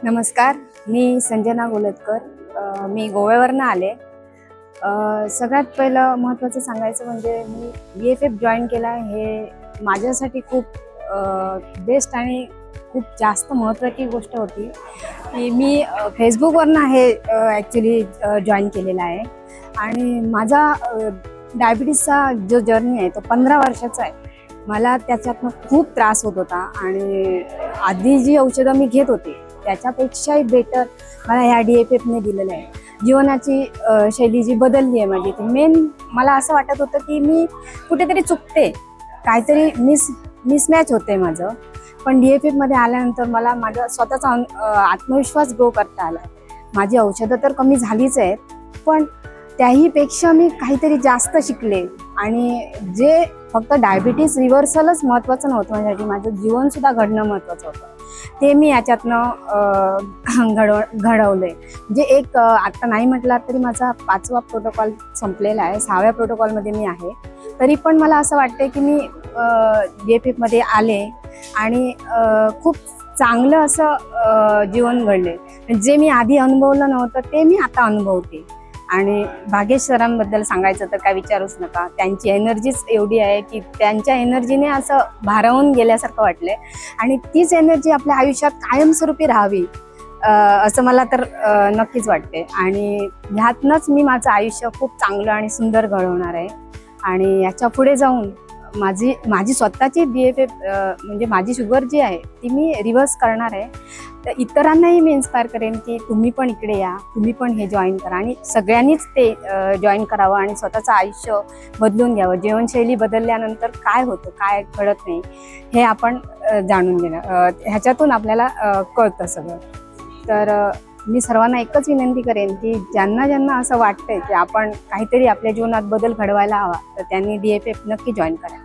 नमस्कार, मी संजना गोलतकर. मी गोव्यावरनं आले. सगळ्यात पहिलं महत्त्वाचं सांगायचं म्हणजे मी BFF जॉईन केला. हे माझ्यासाठी खूप बेस्ट आणि खूप जास्त महत्त्वाची गोष्ट होती की मी फेसबुकवरनं हे ॲक्च्युली जॉईन केलेला आहे. आणि माझा डायबिटीसचा जो जर्नी आहे तो 15 वर्षाचा आहे. मला त्याच्यातनं खूप त्रास होत होता आणि आधी जी औषधं मी घेत होते त्याच्यापेक्षाही बेटर मला ह्या DFFने दिलेलं आहे. जीवनाची शैली जी बदलली आहे माझी, ती मेन मला असं वाटत होतं की मी कुठेतरी चुकते, काहीतरी मिसमॅच होते माझं. पण DFFमध्ये आल्यानंतर मला माझा स्वतःचा आत्मविश्वास ग्रो करता आला. माझी औषधं तर कमी झालीच आहेत, पण त्याहीपेक्षा मी काहीतरी जास्त शिकले. आणि जे फक्त डायबिटीस रिव्हर्सलच महत्त्वाचं नव्हतं माझ्यासाठी, माझं जीवनसुद्धा घडणं महत्त्वाचं होतं. ते मी याच्यातनं घडवलं आहे. म्हणजे एक आत्ता नाही म्हटलं तरी माझा 5वा प्रोटोकॉल संपलेला आहे. 6व्या प्रोटोकॉलमध्ये मी आहे. तरी पण मला असं वाटतं की मी BFFमध्ये आले आणि खूप चांगलं असं जीवन घडले. जे मी आधी अनुभवलं नव्हतं ते मी आता अनुभवते. आणि भाग्येश सरांबद्दल सांगायचं तर काय विचारूच नका. त्यांची एनर्जीच एवढी आहे की त्यांच्या एनर्जीने असं भारावून गेल्यासारखं वाटलंय. आणि तीच एनर्जी आपल्या आयुष्यात कायमस्वरूपी राहावी असं मला तर नक्कीच वाटते. आणि ह्यातनंच मी माझं आयुष्य खूप चांगलं आणि सुंदर घडवणार आहे. आणि याच्या पुढे जाऊन माझी स्वतःची BFF म्हणजे माझी शुगर जी आहे ती मी रिव्हर्स करणार आहे. तर इतरांनाही मी इन्स्पायर करेन की तुम्ही पण इकडे या, तुम्ही पण हे जॉईन करा आणि सगळ्यांनीच ते जॉईन करावं आणि स्वतःचं आयुष्य बदलून घ्यावं. जीवनशैली बदलल्यानंतर काय होतं, काय घडत नाही हे आपण जाणून घेणं, ह्याच्यातून आपल्याला कळतं सगळं. तर मी सर्वांना एकच विनंती करेन की ज्यांना असं वाटतंय की आपण काहीतरी आपल्या जीवनात बदल घडवायला हवा तर त्यांनी DFF नक्की जॉईन करा.